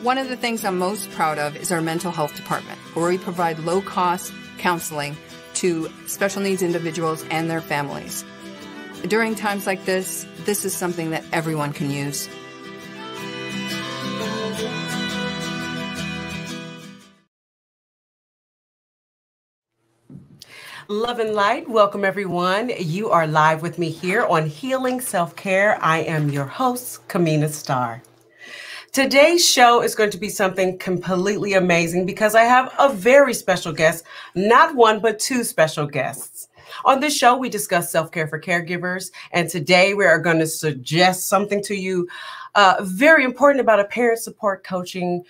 One of the things I'm most proud of is our mental health department, where we provide low-cost counseling to special needs individuals and their families. During times like this is something that everyone can use. Love and light. Welcome, everyone. You are live with me here on Healing Self-Care. I am your host, Kameena Star. Today's show is going to be something completely amazing because I have a very special guest, not one, but two special guests. On this show, we discuss self-care for caregivers, and today we are going to suggest something to you very important about a parent support coaching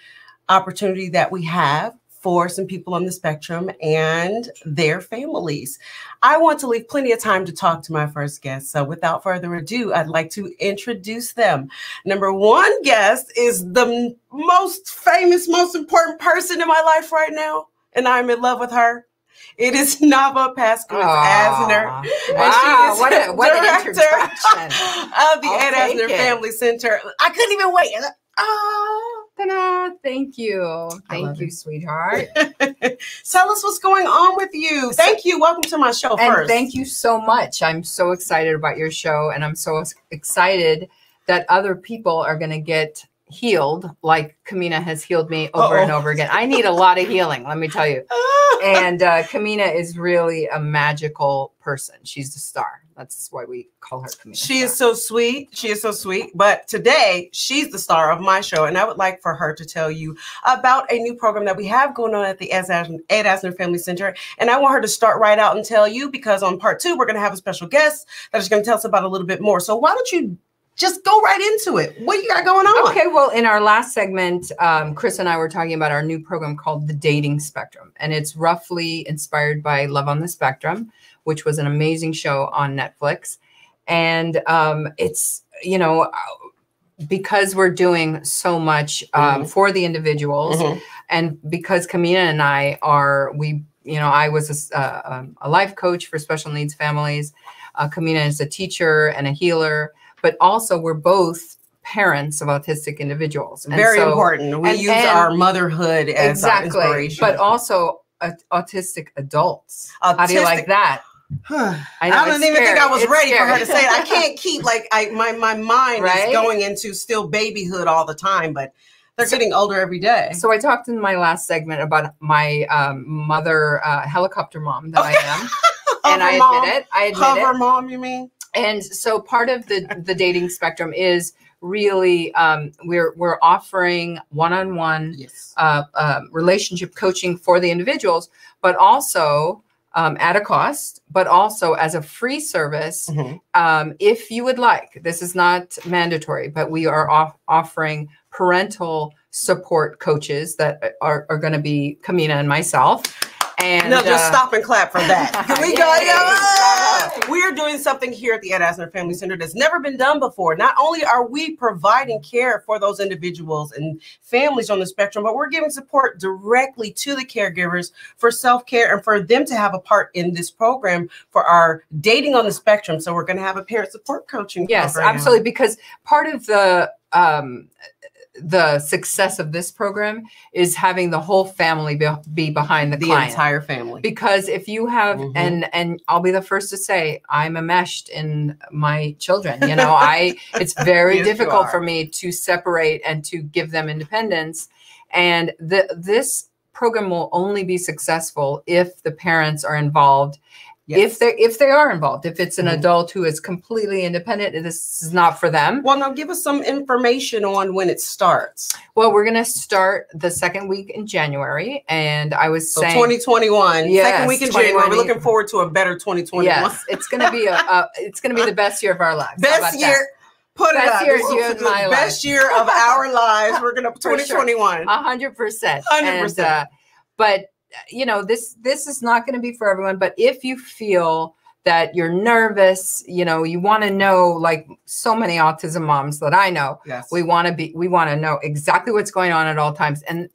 opportunity that we have for some people on the spectrum and their families. I want to leave plenty of time to talk to my first guest. So without further ado, I'd like to introduce them. Number one guest is the most famous, most important person in my life right now, and I'm in love with her. It is Nava Pasquez-Asner. Wow, what an introduction. Of the Ed Asner Family Center. I couldn't even wait. Ta-da. Thank you. Thank you, sweetheart. Tell us what's going on with you. Thank you. Welcome to my show and first. Thank you so much. I'm so excited about your show, and I'm so excited that other people are going to get healed like Kameena has healed me over and over again. I need a lot of healing, let me tell you. And Kameena is really a magical person. She's the star. That's why we call her Kameena Star. She is so sweet. She is so sweet. But today, she's the star of my show. And I would like for her to tell you about a new program that we have going on at the Ed Asner Family Center. And I want her to start right out and tell you, because on part two, we're going to have a special guest that is going to tell us about a little bit more. So why don't you just go right into it? What do you got going on? Okay, well, in our last segment, Chris and I were talking about our new program called The Dating Spectrum. And it's roughly inspired by Love on the Spectrum, which was an amazing show on Netflix. And it's, you know, because we're doing so much for the individuals, and because Kameena and I are, I was a life coach for special needs families. Kameena is a teacher and a healer, but also we're both parents of autistic individuals. And very important. We use our motherhood as our inspiration. But also autistic adults. How do you like that? I don't even think I was ready for her to say it. I can't keep my mind is going into still babyhood all the time, but they're getting older every day. So I talked in my last segment about my mother helicopter mom that I am. And I admit it. I admit Hover mom, you mean? And so part of the dating spectrum is really we're offering one-on-one relationship coaching for the individuals, but also at a cost, but also as a free service. If you would like, this is not mandatory, but we are offering parental support coaches that are going to be Kameena and myself. And no, just stop and clap for that. Can we go? We're doing something here at the Ed Asner Family Center that's never been done before. Not only are we providing care for those individuals and families on the spectrum, but we're giving support directly to the caregivers for self-care and for them to have a part in this program for our dating on the spectrum. So we're going to have a parent support coaching program. Yes, absolutely. Because part of the success of this program is having the whole family be behind the client. Entire family. Because if you have, and I'll be the first to say, I'm enmeshed in my children. You know, it's very difficult for me to separate and to give them independence. And this program will only be successful if the parents are involved. Yes. If they are involved, if it's an adult who is completely independent, this is not for them. Well, now give us some information on when it starts. Well, we're going to start the second week in January, and I was saying 2021, second week in January. We're looking forward to a better 2021. Yes, it's going to be it's going to be the best year of our lives. Best year. Put it up. Best year of our lives. We're going to 2021. 100%. 100%. But you know, this is not going to be for everyone, but if you feel that you're nervous, you know, you want to know, like so many autism moms that I know, we want to know exactly what's going on at all times. And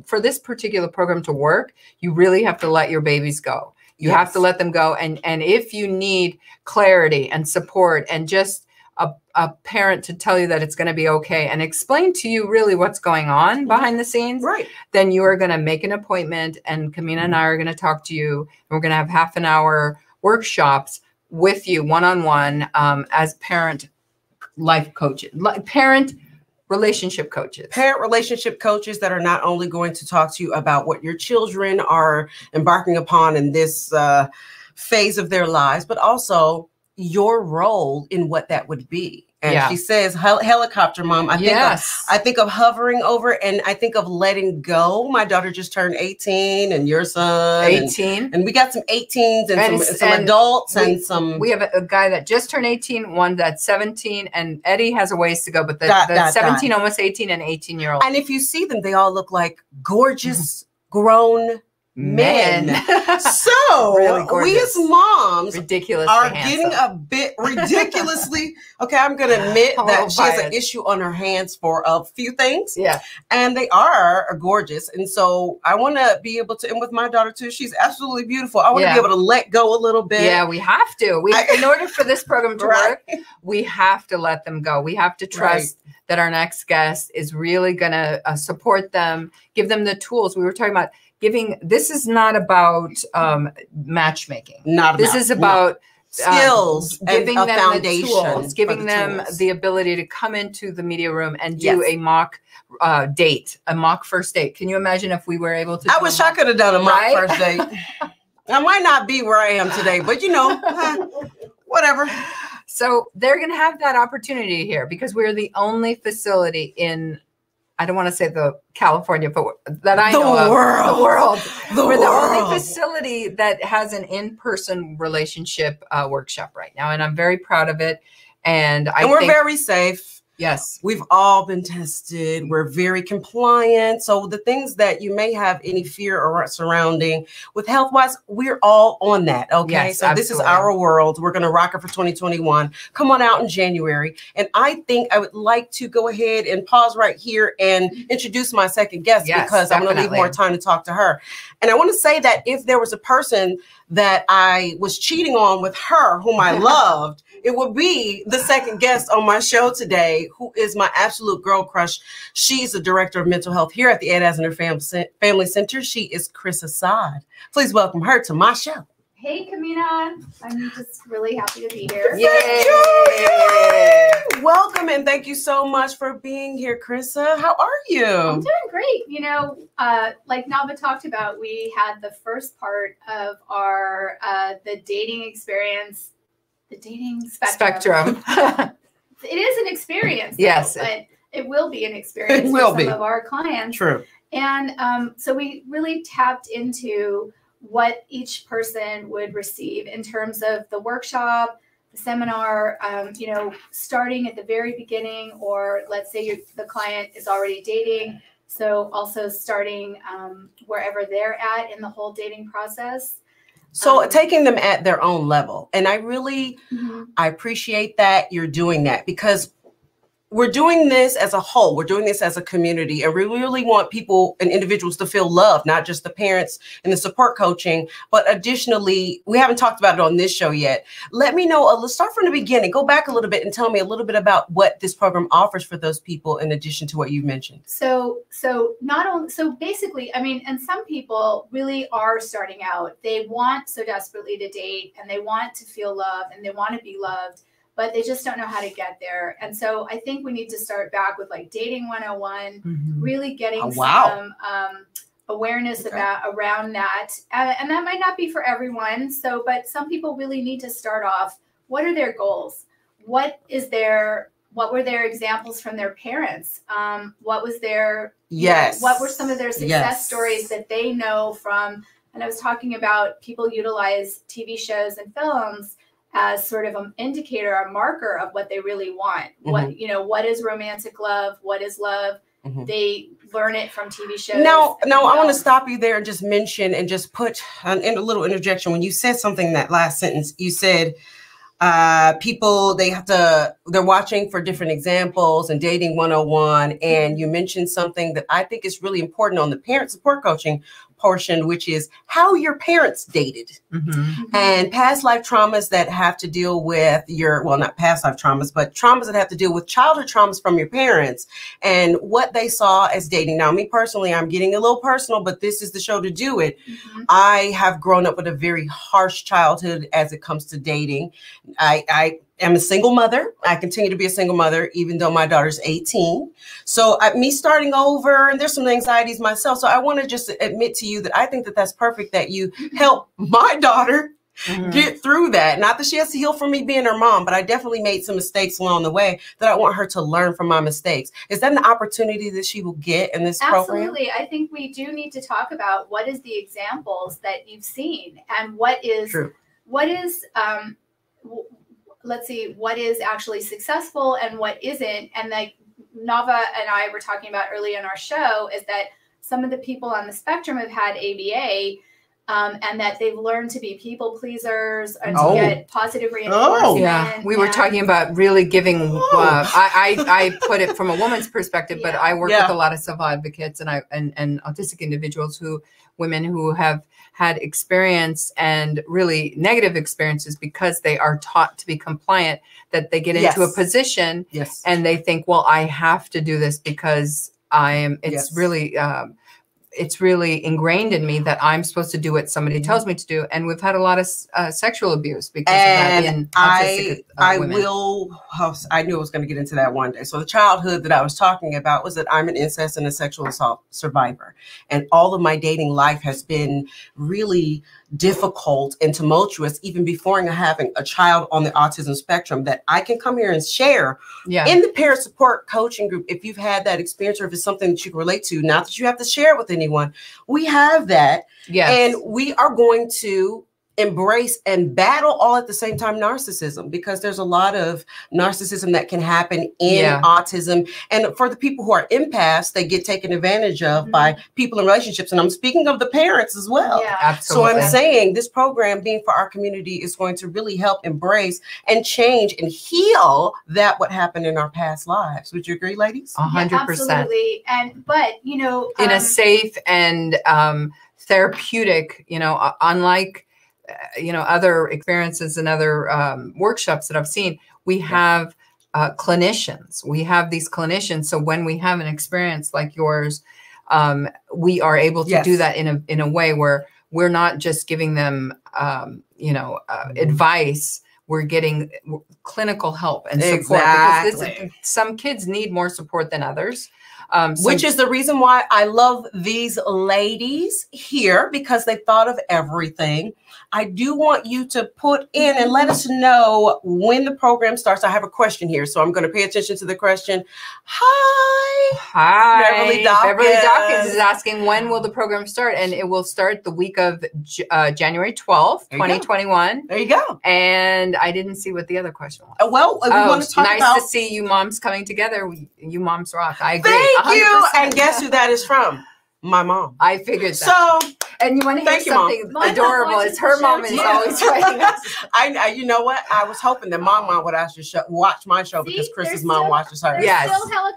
for this particular program to work, you really have to let your babies go. You have to let them go. And if you need clarity and support and just a parent to tell you that it's going to be okay and explain to you really what's going on behind the scenes, right, then you are going to make an appointment, and Kameena and I are going to talk to you. And we're going to have half an hour workshops with you one-on-one as parent life coaches, parent relationship coaches. Parent relationship coaches that are not only going to talk to you about what your children are embarking upon in this phase of their lives, but also your role in what that would be. And she says, helicopter mom, I think of hovering over, and I think of letting go. My daughter just turned 18, and your son 18, and we got some 18s and some adults, and some. We have a guy that just turned 18, one that's 17, and Eddie has a ways to go, but the 17, almost 18, and 18-year-old. And if you see them, they all look like gorgeous grown men. So really we as moms are getting a bit ridiculously okay. I'm going to admit that she has an issue on her hands for a few things. Yeah, and they are gorgeous. And so I want to be able to, and with my daughter too, she's absolutely beautiful. I want to be able to let go a little bit. Yeah, we have to. In order for this program to work, we have to let them go. We have to trust that our next guest is really going to support them, give them the tools. We were talking about this is not about matchmaking. This is about skills, giving and them the tools, giving them the ability to come into the media room and do a mock date, a mock first date. Can you imagine if we were able to? I wish I could have done a mock first date. I might not be where I am today, but whatever. So they're going to have that opportunity here because we're the only facility in, I don't want to say the California, but that I know of, the world. We're the only facility that has an in-person relationship workshop right now. And I'm very proud of it. And we're very safe. Yes. We've all been tested. We're very compliant. So the things that you may have any fear or surrounding with health-wise, we're all on that. Okay. Yes, so this is our world. We're going to rock it for 2021. Come on out in January. And I think I would like to go ahead and pause right here and introduce my second guest because I'm going to leave more time to talk to her. And I want to say that if there was a person that I was cheating on with her, whom I loved, it would be the second guest on my show today, who is my absolute girl crush. She's the director of mental health here at the Ed Asner Family Center. She is Chris Assad. Please welcome her to my show. Hey, Kameena. I'm just really happy to be here. Yay! Welcome, and thank you so much for being here, Krissa. How are you? I'm doing great. Like Nava talked about, we had the first part of our the dating experience. The dating spectrum. It is an experience, yes, but it will be an experience for some of our clients. True. And so we really tapped into what each person would receive in terms of the workshop, the seminar, starting at the very beginning, or let's say the client is already dating. So also starting wherever they're at in the whole dating process. So taking them at their own level. And I really, I appreciate that you're doing that because we're doing this as a whole. We're doing this as a community, and we really want people and individuals to feel loved, not just the parents and the support coaching, but additionally, we haven't talked about it on this show yet. Let me know, let's start from the beginning, go back a little bit and tell me a little bit about what this program offers for those people in addition to what you've mentioned. So basically, I mean, and some people really are starting out. They want so desperately to date, and they want to feel loved, and they want to be loved, but they just don't know how to get there. And so I think we need to start back with like dating 101, really getting some awareness around that. And that might not be for everyone. So, but some people really need to start off. What are their goals? What were their examples from their parents? What was their, what were some of their success stories that they know from, and I was talking about people utilize TV shows and films as sort of an indicator, a marker of what they really want. What is romantic love? What is love? They learn it from TV shows. Now I want to stop you there and just mention and just put in a little interjection. When you said something, that last sentence, you said people, they're watching for different examples and dating 101. And you mentioned something that I think is really important on the parent support coaching portion, which is how your parents dated and past life traumas that have to deal with well, not past life traumas, but traumas that have to deal with childhood traumas from your parents and what they saw as dating. Now, me personally, I'm getting a little personal, but this is the show to do it. I have grown up with a very harsh childhood as it comes to dating. I am a single mother. I continue to be a single mother, even though my daughter's 18. So me starting over, and there's some anxieties myself. So I want to just admit to you that I think that that's perfect that you help my daughter get through that. Not that she has to heal from me being her mom, but I definitely made some mistakes along the way that I want her to learn from my mistakes. Is that an opportunity that she will get in this program? Absolutely. I think we do need to talk about what is the examples that you've seen and what is, let's see, what is actually successful and what isn't. And like Nava and I were talking about earlier in our show is that some of the people on the spectrum have had ABA and that they've learned to be people pleasers and to get positive reinforcement. Yeah, we were talking about really giving, I put it from a woman's perspective, but I work with a lot of self-advocates and autistic individuals women who have had experience and really negative experiences because they are taught to be compliant, that they get into a position and they think, well, I have to do this because it's really ingrained in me that I'm supposed to do what somebody tells me to do. And we've had a lot of sexual abuse because of that in autistic women. I knew I was going to get into that one day. So the childhood that I was talking about was that I'm an incest and a sexual assault survivor. And all of my dating life has been really difficult and tumultuous, even before having a child on the autism spectrum, that I can come here and share in the parent support coaching group. If you've had that experience or if it's something that you can relate to, not that you have to share it with anyone, we have that. And we are going to embrace and battle all at the same time narcissism, because there's a lot of narcissism that can happen in autism. And for the people who are empaths, they get taken advantage of by people in relationships. And I'm speaking of the parents as well. So I'm saying this program being for our community is going to really help embrace and change and heal what happened in our past lives. Would you agree, ladies? 100%. Absolutely. But you know, in a safe and therapeutic, unlike other experiences and other workshops that I've seen, we have clinicians. We have these clinicians. So when we have an experience like yours, we are able to do that in a way where we're not just giving them, advice. We're getting clinical help and support because some kids need more support than others. Which is the reason why I love these ladies here, because they thought of everything. I do want you to put in and let us know when the program starts. I have a question here, so I'm going to pay attention to the question. Hi, Beverly Dawkins is asking, when will the program start? And it will start the week of January 12th, 2021. There you go. And I didn't see what the other question was. Well, we want to talk about... to see you moms coming together. You moms rock. I agree. Thank you. And guess who that is from? My mom. I figured that. So, and you want to hear something adorable? It's her mom is always writing us. You know what? I was hoping that my mom would actually watch my show because Chris's mom watches her. Yes,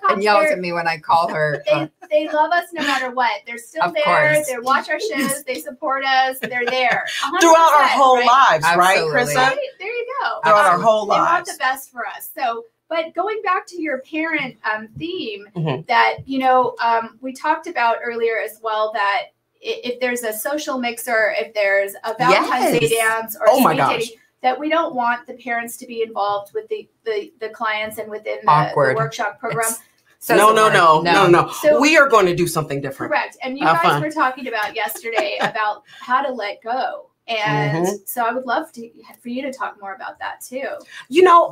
and yells at me when I call her. They love us no matter what. They're still there. They watch our shows. They support us. They're there throughout our whole lives, right, Chrissa? Right? There you go. Throughout our whole lives. They want the best for us. So. But going back to your parent theme that, we talked about earlier as well, that if there's a social mixer, if there's a Valentine's Day dance or sweet dating, that we don't want the parents to be involved with the clients and within the workshop program. No. So we are going to do something different. Correct. And you guys were talking about yesterday about how to let go. And so I would love for you to talk more about that too.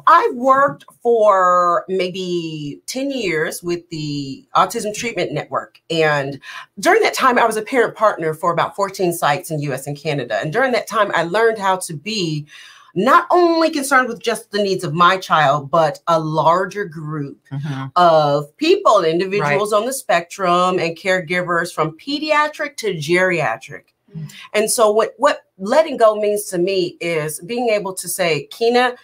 I've worked for maybe 10 years with the Autism Treatment Network. And during that time, I was a parent partner for about 14 sites in US and Canada. And during that time, I learned how to be not only concerned with just the needs of my child, but a larger group of people, individuals on the spectrum and caregivers from pediatric to geriatric. And so what letting go means to me is being able to say, Keena,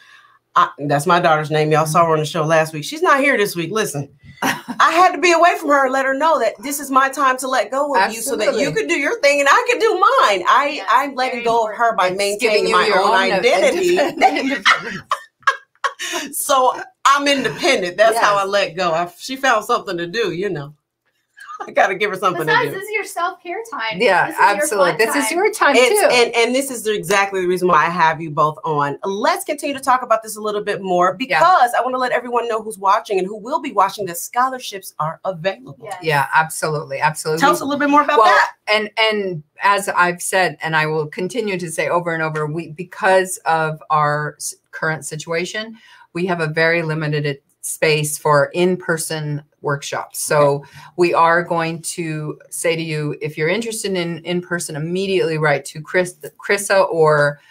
that's my daughter's name. Y'all saw her on the show last week. She's not here this week. Listen, I had to be away from her and let her know that this is my time to let go of you so that you can do your thing and I can do mine. I'm letting go of her by maintaining my own identity. So I'm independent. That's how I let go. She found something to do, you know. I got to give her something to do. This is your self-care time. Yeah, absolutely. This is your time too. And this is exactly the reason why I have you both on. Let's continue to talk about this a little bit more because I want to let everyone know who's watching and who will be watching that scholarships are available. Yes. Yeah, absolutely. Absolutely. Tell us a little bit more about that. And as I've said, and I will continue to say over and over, because of our current situation, we have a very limited space for in-person workshops. So we are going to say to you, if you're interested in person, immediately write to Chrissa or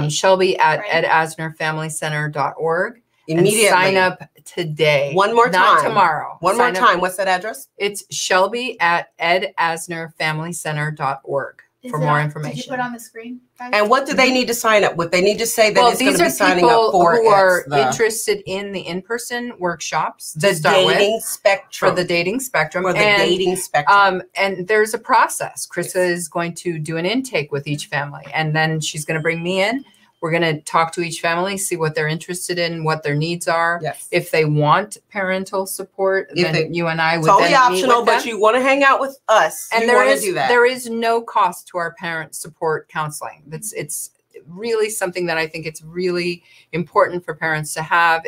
Shelby at edasnerfamilycenter.org. Immediately. And sign up today. One more time. Not tomorrow. One more time. What's that address? It's Shelby at edasnerfamilycenter.org. For more information. Did you put on the screen? And what do they need to sign up with? They need to say that it's going to be signing up for who are interested in the in-person workshops. The dating spectrum. For the dating spectrum. For the dating spectrum. And there's a process. Chrissa is going to do an intake with each family. And then she's going to bring me in. We're going to talk to each family, see what they're interested in, what their needs are. Yes. If they want parental support, then you and I would totally then optional, meet with but you want to hang out with us. And there is no cost to our parent support counseling. It's really something that I think it's really important for parents to have.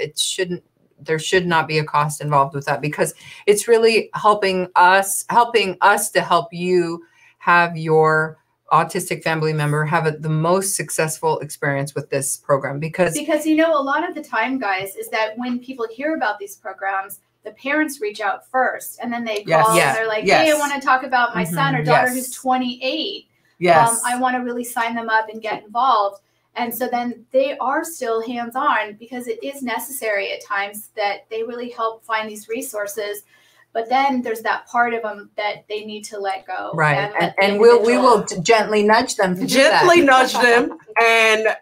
There should not be a cost involved with that because it's really helping us to help you have your autistic family member have the most successful experience with this program because you know, a lot of the time, guys, is that when people hear about these programs, the parents reach out first and then they call and they're like, hey, I want to talk about my son or daughter who's 28. Yes. I want to really sign them up and get involved. And so then they are still hands-on because it is necessary at times that they really help find these resources. But then there's that part of them that they need to let go. Right. And we will gently nudge them to gently nudge them. And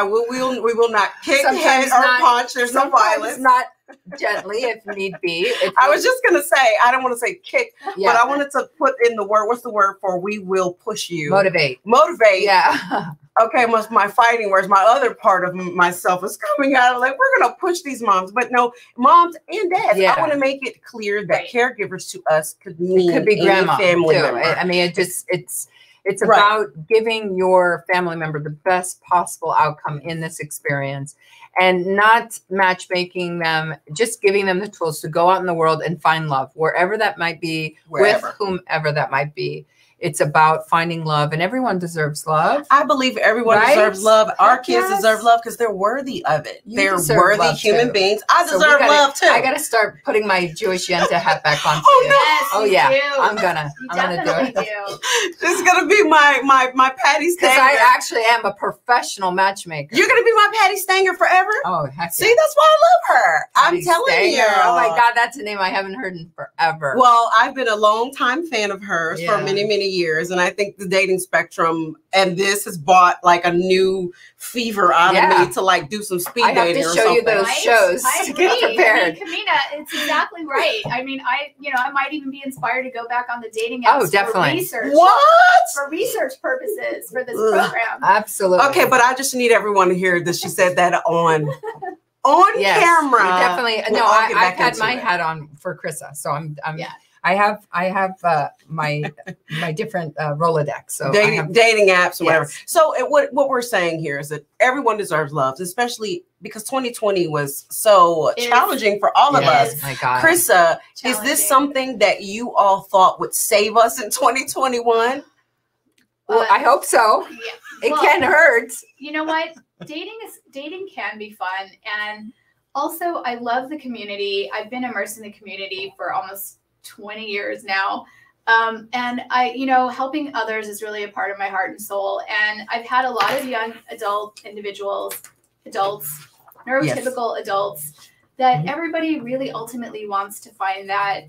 we will not kick, hit, or punch. There's no violence. Not gently if need be. I was just going to say, I don't want to say kick, but I wanted to put in the word, what's the word for we will push you? Motivate. Yeah. Okay, my fighting words, my other part of myself is coming out. Like, we're going to push these moms. But no, moms and dads, I want to make it clear that caregivers to us could be grandma, family member. I mean, it's about giving your family member the best possible outcome in this experience and not matchmaking them, just giving them the tools to go out in the world and find love, wherever that might be, with whomever that might be. It's about finding love, and everyone deserves love. I believe everyone deserves love. Our kids deserve love because they're worthy of it. They're worthy human beings. I deserve love too. I got to start putting my Jewish Yenta hat back on. Oh yeah, I'm gonna do it. This is gonna be my Patty Stanger. Because I actually am a professional matchmaker. You're gonna be my Patty Stanger forever. Oh heck see, that's why I love her. I'm telling you. Oh my God, that's a name I haven't heard in forever. Well, I've been a long time fan of hers for many years, and I think the dating spectrum and this has brought like a new fever out of me to like do some speed dating or something. I have to show you those shows to get prepared. Kameena, it's exactly right. I mean, I might even be inspired to go back on the dating apps definitely. For research. What? For research purposes for this program. Absolutely. Okay, but I just need everyone to hear that she said that on camera. Definitely. No, I've had my hat on for Chrissa, so I'm I have my different Rolodex. So dating apps or whatever. So what we're saying here is that everyone deserves love, especially because 2020 was so challenging for all of us. My God. Chrissa, is this something that you all thought would save us in 2021? Well, I hope so. Yeah. It can hurt. You know what? Dating can be fun, and also I love the community. I've been immersed in the community for almost 20 years now. And helping others is really a part of my heart and soul. And I've had a lot of young adults, neurotypical adults, that everybody really ultimately wants to find that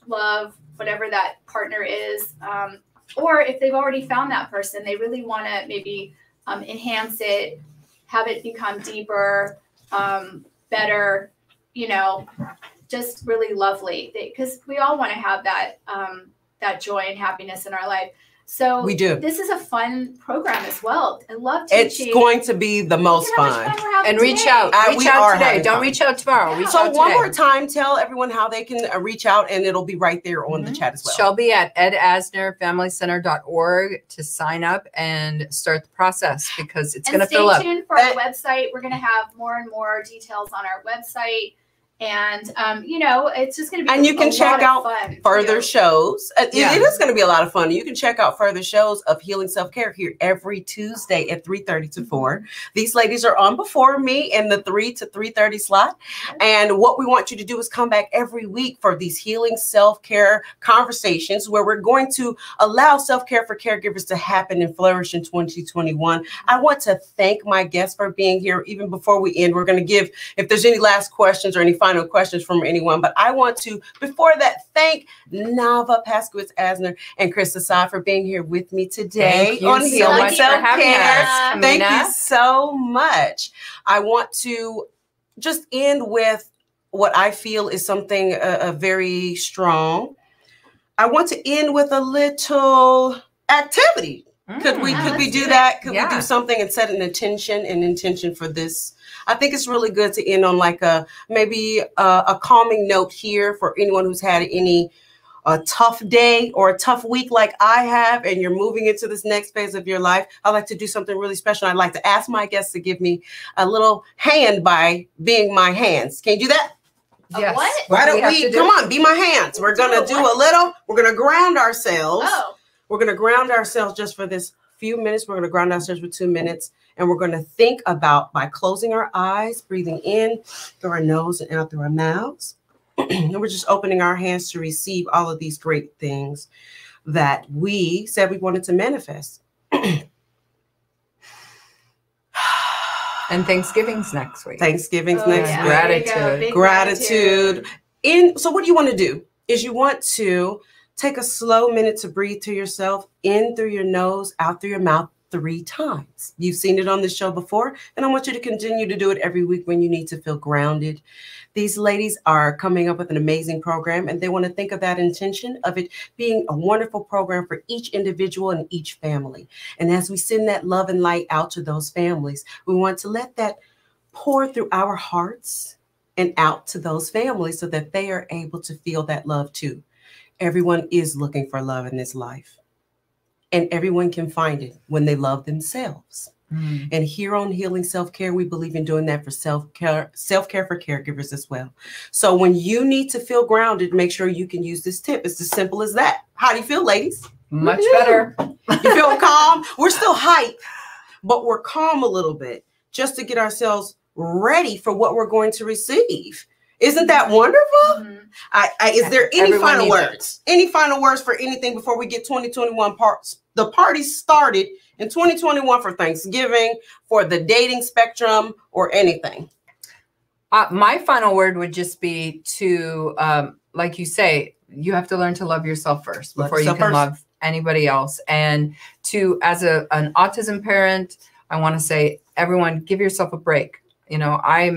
love, whatever that partner is. Or if they've already found that person, they really want to maybe enhance it, have it become deeper, better, just really lovely, because we all want to have that that joy and happiness in our life. So we do. This is a fun program as well. I love teaching. It's going to be the most fun. And reach out. Reach out today. Don't reach out tomorrow. Reach out today. So one more time, tell everyone how they can reach out, and it'll be right there on the chat as well. Shelby at edasnerfamilycenter.org to sign up and start the process, because it's going to fill up. Stay tuned for our website. We're going to have more and more details on our website. And, you know, it's just going to be and you can check out further shows. It is going to be a lot of fun. You can check out further shows of Healing Self-Care here every Tuesday at 3:30 to 4. These ladies are on before me in the 3 to 3:30 slot. And what we want you to do is come back every week for these Healing Self-Care conversations, where we're going to allow self-care for caregivers to happen and flourish in 2021. I want to thank my guests for being here. Even before we end, we're going to give, if there's any last questions or any final questions from anyone, but I want to, before that, thank Nava Paskowitz-Asner and Chris Asad for being here with me today on Healing Self-Care. Thank you so much. I want to just end with what I feel is something very strong. I want to end with a little activity. Could we do that? Could we do something and set an intention for this? I think it's really good to end on like maybe a calming note here for anyone who's had a tough day or a tough week like I have, and you're moving into this next phase of your life. I like to do something really special. I'd like to ask my guests to give me a little hand by being my hands. Can you do that? Yes. What? Why don't we, come on, be my hands. We're going to do a little, we're going to ground ourselves. Oh. We're going to ground ourselves just for this few minutes. We're going to ground ourselves for 2 minutes. And we're going to think about, by closing our eyes, breathing in through our nose and out through our mouths. And we're just opening our hands to receive all of these great things that we said we wanted to manifest. And Thanksgiving's next week. Thanksgiving's next week. Gratitude. Gratitude. So what you want to do is you want to take a slow minute to breathe to yourself, in through your nose, out through your mouth 3 times. You've seen it on the show before, and I want you to continue to do it every week when you need to feel grounded. These ladies are coming up with an amazing program, and they want to think of that intention of it being a wonderful program for each individual and each family. And as we send that love and light out to those families, we want to let that pour through our hearts and out to those families so that they are able to feel that love too. Everyone is looking for love in this life, and everyone can find it when they love themselves. And here on Healing Self-Care, we believe in doing that for self-care for caregivers as well. So when you need to feel grounded, make sure you can use this tip. It's as simple as that. How do you feel, ladies? Much better. You feel calm? We're still hype, but we're calm a little bit just to get ourselves ready for what we're going to receive. Isn't that wonderful? Is there any final words? Any final words for anything before we get 2021 the party started in 2021 for Thanksgiving, for the dating spectrum, or anything? My final word would just be to, like you say, you have to learn to love yourself first before you can love anybody else. And to, as an autism parent, I want to say, everyone, give yourself a break. You know, I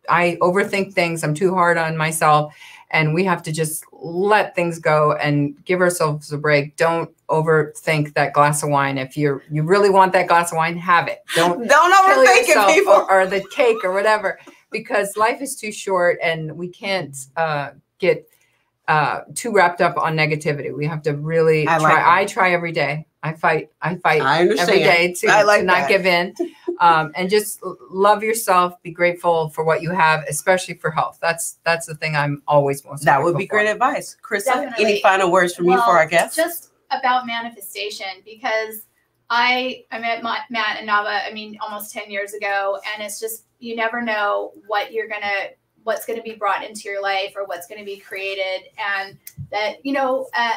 overthink things. I'm too hard on myself, and we have to just let things go and give ourselves a break. Don't overthink that glass of wine. If you really want that glass of wine, have it. Don't overthink it, people. Or the cake or whatever, because life is too short, and we can't get too wrapped up on negativity. We have to really try. I try every day. I fight every day to not give in. And just love yourself, be grateful for what you have, especially for health. That's the thing I'm always most That would be great advice. Krista, any final words from you for our guests? Just about manifestation, because I met Matt and Nava, almost 10 years ago, and it's just, you never know what's going to be brought into your life or what's going to be created, and that,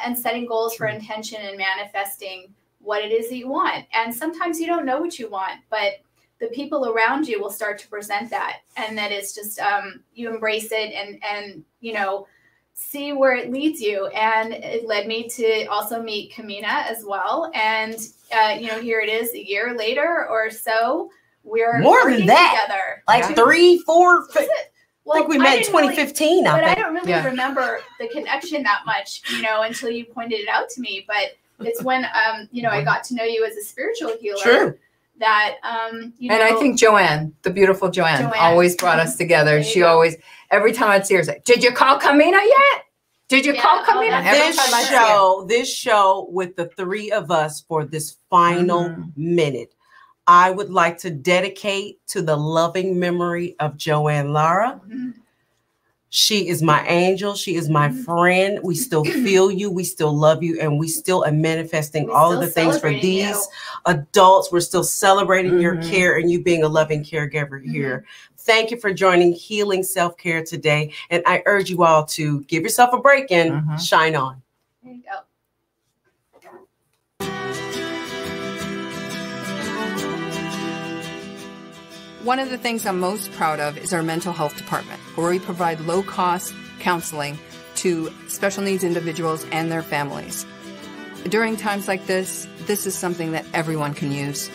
and setting goals for intention and manifesting what it is that you want. And sometimes you don't know what you want, but the people around you will start to present that, and that it's just, you embrace it and see where it leads you. And it led me to also meet Kameena as well. And, here it is a year later or so, we're more than that, together. like 3, 4, Well, I think we met in didn't really- 2015. But I I think. don't really remember the connection that much, until you pointed it out to me. But it's when, I got to know you as a spiritual healer. True. That, And I think Joanne, the beautiful Joanne, always brought us together. She always, every time I'd see her, say, "Did you call Kameena yet? Did you call Kameena?" This show with the three of us for this final minute, I would like to dedicate to the loving memory of Joanne Lara. She is my angel. She is my friend. We still feel you. We still love you. And we still are manifesting all of the things for these adults. We're still celebrating your care and you being a loving caregiver here. Thank you for joining Healing Self-Care today. And I urge you all to give yourself a break and shine on. There you go. One of the things I'm most proud of is our mental health department, where we provide low-cost counseling to special needs individuals and their families. During times like this is something that everyone can use.